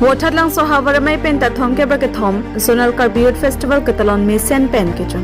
Waterlang so Havaramai pen tathom ke bakathom Zonal Karbiut Festival Katalon Mesen pen kichun.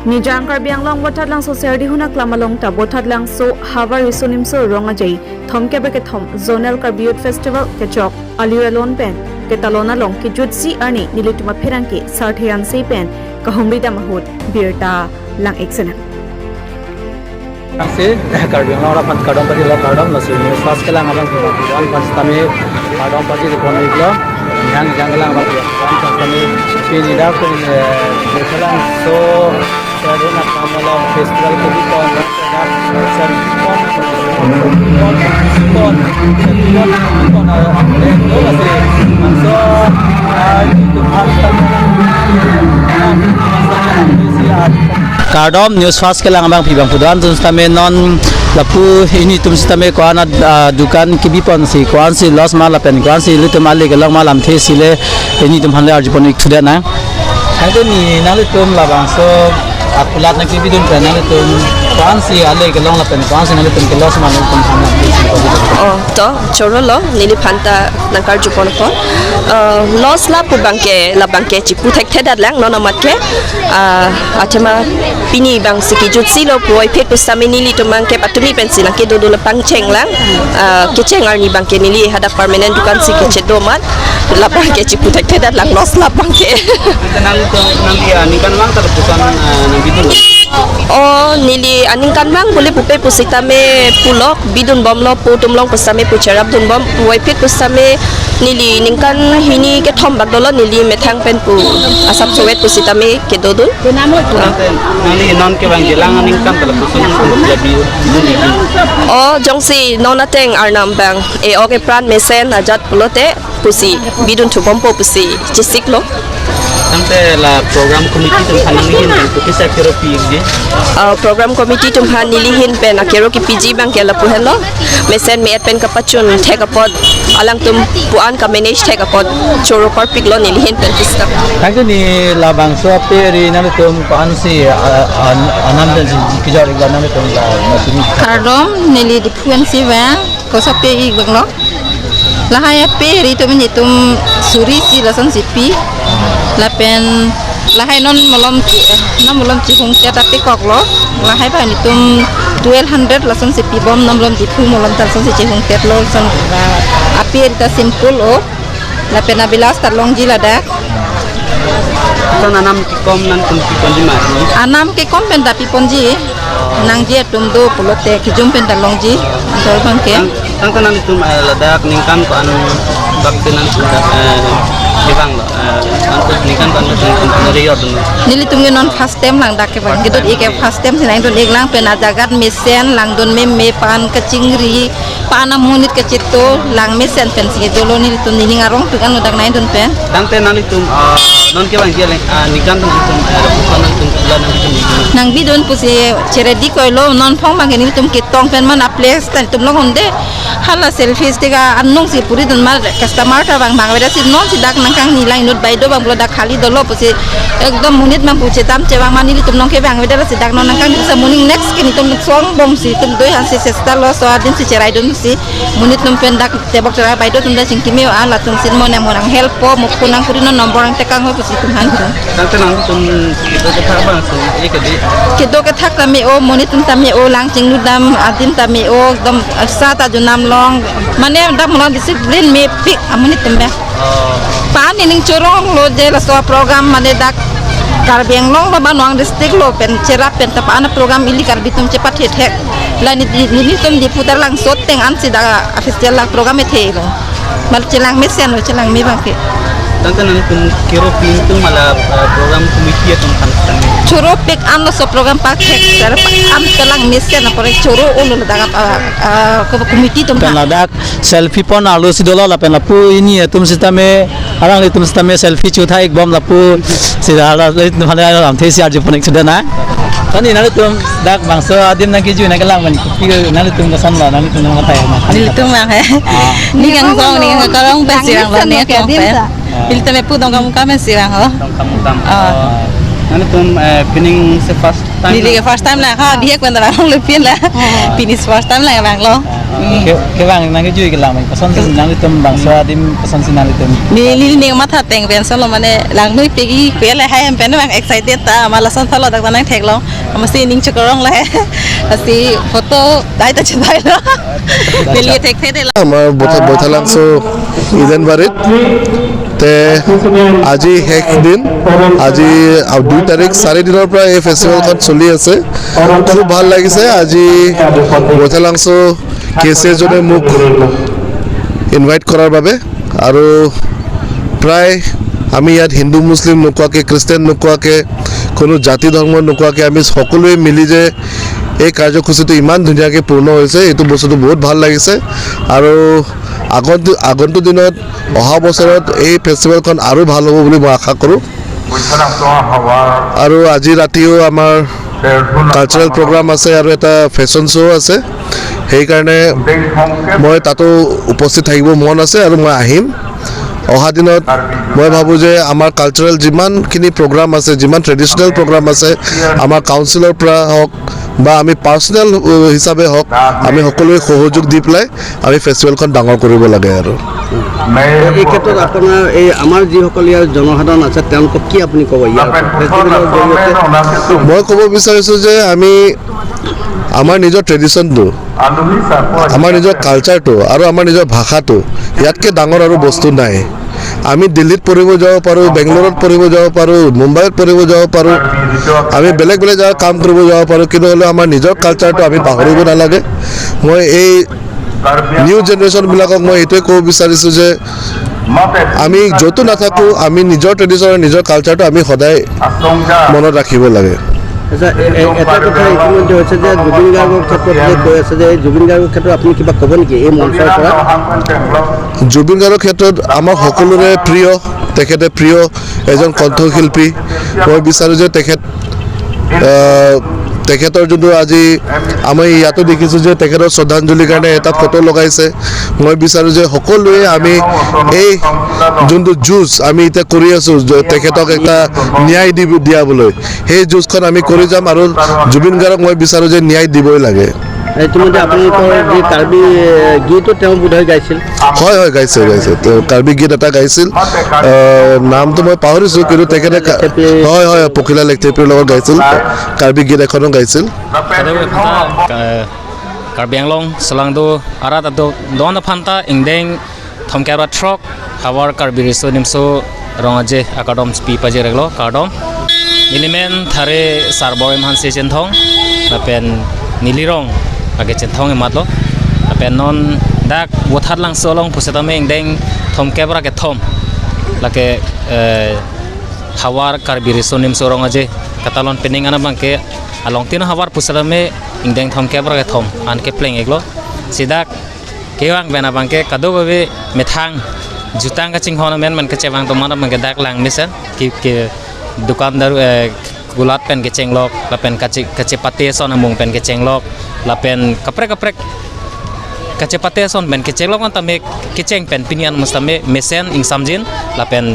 Nijang Karbiang long Waterlang so serdi hunak lamalong ta Waterlang so Havar isunim so rongajay thom ke bakathom Zonal Karbiut Festival kechok Aliralon pen Katalona long ki jutsi arni nilituma phirangki sarthiyan sei pen kahumrida mahut birta lang eksena. से cardium और अपन कार्डम पर जिला कार्डम नसी निश्वास के लांग अपन वाल फंसता में कार्डम पर जिला कौन निकला ध्यान जंगला अपन वाल फंसता में ये निराश को देखला सो शहरों में कामला फेस्टिवल को भी कौन सर कौन अपने लोग से सो Kardom news fast ke lang abang pibang pudan tun stame non lapu ini tum stame ko ana dukan kibipon si ko an si los mala pen ko an si litum ale ke lang malam the sile ini tum hanle arjipon ikhuda na hande ni nale tum labang so akulat na kibidun pen nale tum ko an si ale ke lang la pen ko an si nale tum ke los mala tum hanle oh to chorolo nili phanta nangkar jupon ko los la pu bangke chipu thek thedat lang nona matke atema pini bang siki jutsi lo poi phet pu samini li to mangke patumi pensil ke do la pangcheng lang ke chengar ni bangke nili hada permanent dukan siki chedo mat la bangke chipu thek thedat lang los la bangke nang to nang dia ni kan mang ta pusan nang bidun oh nili aningkan mang boleh pupe pusitame pulok bidun bomlo putum long pusame pucerap dun bom poi phet pusame nili ningkan hini ke thom bagdolo nili methang pen pu asap sowet pusitame ke dodun nani non ke bang jelang ningkan telepusun lebih oh jongsi nonateng arnam bang e oke pran mesen ajat pulote pusi bidun tu bompo pusi cisiklo sampai la program komiti tumhan nilihin itu kisah kero PG program komiti tumhan nilihin pen akero ki PG bang ke la puhelo mesen me pen kapachun thekapot alang tum puan ka manage thekapot choro par piklo nilihin pen pista thank ni la bang so peri nang tum pan si anam dan kijor igla nang tum la masini Kardom nili dipuen si bang ko sa pe ig bang lo lahaya peri to menitum suri si lasan sipi lapen lahai non molom ci hung tia tapi kok lo lahai ba nitum 1200 lasan sipi bom nomlom dipu molom lasan si hung tia lo san api ta simple o lapen abilas tarlong jilada so nanam kom nan tum ponji mari anam ke kom pen tapi ponji nang je tum do pulote ki jum pen tarlong ji dol bangke tang tanan tum ladak ningkan ko an bakte nan sudah libang lo antus ningkan ko an tum riot nili tum non first time lang dak ke bang gidot ike first time sinai don ik lang pen ajagat mesen lang don me pan ke cingri pana munit ke cito lang mesen pen sigi dolo nili tum nili ngarong tu kan udak nai don pen tang tenan tum non ke bang je ningkan tum bukan tum bulan tum nang bidon pusi ceredi ko lo non phong bang nili tum kitong pen man aples tan tum lo honde hala selfie stiga annong si puri don mar customer ta bang beda si non si dak nang kang nilai nut baido bang dak khali dolo pusi ekdom munit mang puche tam cewang mani tum nong ke bang beda si dak non nang kang bisa muning next kini tum song bom si tum doi han si sesta lo so adin si cerai don si munit tum pen dak tebok cerai baido tum da sing kimi ala tum sin mon yang morang help po mo kunang puri non nombor ang tekang ho pusi tum han tang tenan tum itu ke thak bang so ikedi kedo ke thak tami o munit tum tami o lang ching nudam adin tami o dom sa ta junam long mane dak mon disiplin me pik amunit tum ba pan ning corong lo je la so program mane dak Karbiang long ba banwang district lo pen cerap pen tapana program ili karbitum cepat hek la ni tum di putar lang soteng an si da official la program ethe lo mal celang mesen lo celang me bangke tang tum kiro pintu malah program komiti tum kan choro pek an lo so program pak hek sarap am telang mesen na pore choro ulo da komiti tum pen ladak selfie pon alu si dolo la pen la pu ini tum sisteme arang li tum sisteme selfie chu thai bom la pu si da la tum hale lam the si arju ponik sudah na tani nali tum dak bangso adim na kiju na kalang man kupi nali tum ka san la nali tum na tay ma nili tum ma he ni gang song ni gang karong pe sirang lo ni ko pe il teme pu dong kamu kame sirang ho kamu tam Nanti tuh pinning se first time. Nili ke first time lah ha dia kan dah lu pian lah. Finish first time lah bang lo. Ke bang nanti juga kelang pesan sih nanti tuh bang swadim pesan sih nanti tuh. Nili ni mata teng pen solo mane lang lui pegi pian lah hai pen bang excited ta malah son solo dak nang thek lo. Mesti ning chukorong lah. Mesti foto dai ta chbai lo. Nili thek thek la. আমাৰ বৈঠালাংশ Eden বাৰীত তে আজি শেষ দিন আজি 2 তাৰিখ 4 দিনৰ পৰা এই ফেষ্টিভেলখন চলি আছে খুব ভাল লাগিছে আজি বৈঠালাংশ কেচেজনে মোক ইনভাইট কৰাৰ বাবে আৰু প্ৰায় আমি ইয়াত হিন্দু মুছলিম নোকোৱাকৈ খ্ৰীষ্টান নোকোৱাকৈ কোনো জাতি ধৰ্ম নোকোৱাকৈ আমি সকলোৱে মিলি যে এই কাৰ্যসূচীটো ইমান ধুনীয়াকৈ পূৰ্ণ হৈছে এইটো বস্তুটো বহুত ভাল লাগিছে আৰু আগন্তুক দিনত অহা বছৰত এই ফেষ্টিভেলখন আৰু ভাল হ'ব বুলি মই আশা কৰোঁ আৰু আজি ৰাতিও আমাৰ কালচাৰেল প্ৰগ্ৰাম আছে আৰু এটা ফেশ্বন শ্ব' আছে সেইকাৰণে মই তাতো উপস্থিত থাকিব মন আছে আৰু মই আহিম অহা দিনত মই ভাবোঁ যে আমাৰ কালচাৰেল যিমানখিনি প্ৰগ্ৰাম আছে যিমান ট্ৰেডিশ্যনেল প্ৰগ্ৰাম আছে আমাৰ কাউন্সিলৰ পৰা হওক বা আমি পাৰ্চনেল হিচাপে হওক আমি সকলোৱে সহযোগ দি পেলাই আমি ফেষ্টিভেলখন ডাঙৰ কৰিব লাগে আৰু এই ক্ষেত্ৰত আপোনাৰ এই আমাৰ যিসকল ইয়াৰ জনসাধাৰণ আছে তেওঁলোকক কি আপুনি ক'ব ইয়াৰ ফেষ্টিভেলৰ জৰিয়তে মই ক'ব বিচাৰিছোঁ যে আমি আমাৰ নিজৰ ট্ৰেডিশ্যনটো আমাৰ নিজৰ কালচাৰটো আৰু আমাৰ নিজৰ ভাষাটো ইয়াতকৈ ডাঙৰ আৰু বস্তু নাই আমি দিল্লীত পঢ়িব যাব পাৰোঁ বেংগলোৰত পঢ়িব যাব পাৰোঁ মুম্বাইত পঢ়িব যাব পাৰোঁ আমি বেলেগ বেলেগ জেগাত কাম কৰিব যাব পাৰোঁ কিন্তু হ'লেও আমাৰ নিজৰ কালচাৰটো আমি পাহৰিব নালাগে মই এই নিউ জেনেৰেশ্যনবিলাকক মই এইটোৱে ক'ব বিচাৰিছোঁ যে আমি য'তো নাথাকোঁ আমি নিজৰ ট্ৰেডিশ্যন নিজৰ কালচাৰটো আমি সদায় মনত ৰাখিব লাগে এটা কথা ইতিমধ্যে হৈছে যে জুবিন গাৰ্গৰ ক্ষেত্ৰত যে কৈ আছে যে এই জুবিন গাৰ্গৰ ক্ষেত্ৰত আপুনি কিবা ক'ব নেকি এই মঞ্চৰ পৰা জুবিন গাৰ্গৰ ক্ষেত্ৰত আমাৰ সকলোৰে প্ৰিয় তেখেতে প্ৰিয় এজন কণ্ঠশিল্পী মই বিচাৰোঁ যে তেখেতৰ যোনটো আজি আমি ইয়াতো দেখিছোঁ যে তেখেতৰ শ্ৰদ্ধাঞ্জলিৰ কাৰণে এটা ফটো লগাইছে মই বিচাৰোঁ যে সকলোৱে আমি এই যোনটো যুঁজ আমি এতিয়া কৰি আছোঁ তেখেতক এটা ন্যায় দিয়াবলৈ সেই যুঁজখন আমি কৰি যাম আৰু জুবিন গাৰ্গক মই বিচাৰোঁ যে ন্যায় দিবই লাগে ইতিমধ্যে আপোনালোকৰ যি কাৰ্বি গীতো তেওঁ বোধহয় গাইছিল হয় হয় গাইছে তেওঁ কাৰ্বি গীত এটা গাইছিল নামটো মই পাহৰিছোঁ কিন্তু তেখেতে হয় হয় পখিলা লেকথেপিৰ লগত গাইছিল কাৰ্বি গীত এখনো গাইছিল কাৰ্বি আংলং চলাংদো আৰা তাতো দন ফান্তা ইংডেং থমকেৰা ট্ৰক হাৱাৰ কাৰ্বি ৰিসো নিমসো ৰঙাজে আকাডম স্পি পাজে ৰেগলো কাৰ্ডম ইলিমেন থাৰে সাৰবৰে মানসে চেনথং পেন নীলিৰং আগে চেনথং এমাতলো পেন নন ডাক ওথাৰ লাং চলং পুছেতামে ইংডেং থমকেৰা কে থম লাকে হাৱাৰ Karbi ৰিসো নিমসো ৰঙাজে katalon pening ana bangke along tino hawar pusalame ingdeng thom kebra ke thom an ke pleng eglo sidak kewang bena bangke kado be methang jutang ka ching hona men man ke chewang to mana bangke dak lang misen ke dukandar gulat pen ke cenglok la pen kace pate son amung pen ke cenglok la pen kaprek kace pate son pen ke cenglok an tame ke ceng pen pinian mustame mesen ing samjin la pen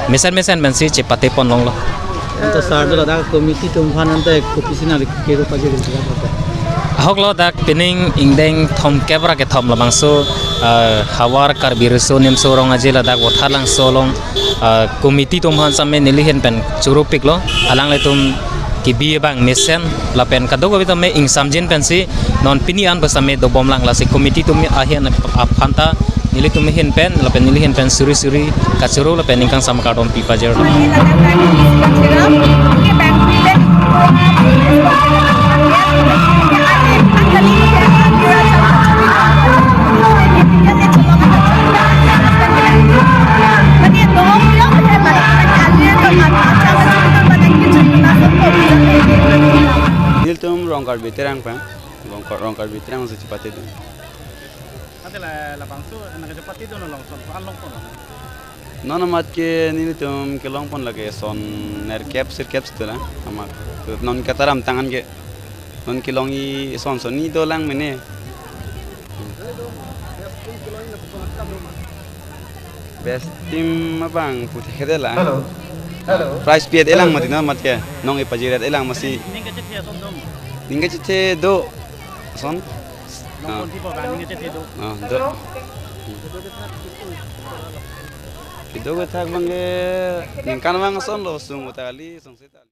mesen ben si cepate pon long lo Untuk saat itu ada komiti tumpuan nanti kopisi nari kira pagi gitu. Ahok lo dak pening ingdeng thom kebra ke thom labang so hawar karbi reso nim so rong aje la dak wothalang so long komiti tumpuan samme nilihen pen churupik lo alang le tum kibi bang mesen la pen kado ko bitame ing samjin pen si non pinian basame do bomlang la si komiti tum ahian aphanta nili tum hin pen la pen nili hin pen suri kachuru la pen ingkang sam kadom pipa jer Niltum rongkar biterang pang, rongkar biterang masih cepat itu. Adalah lapang tu nak cepat itu nolong son along pun. Nona mat ke niltum ke long pun lagi son ner sir caps tu lah, amak. Non kataram tangan ke, non kilongi son ni dolang mene. Best team apa bang putih kedela. price piat elang mati na mat ke nong ipajirat elang masih ninga cete do son do itu gue tak bangge ningkan bang son lo sung utali sung seta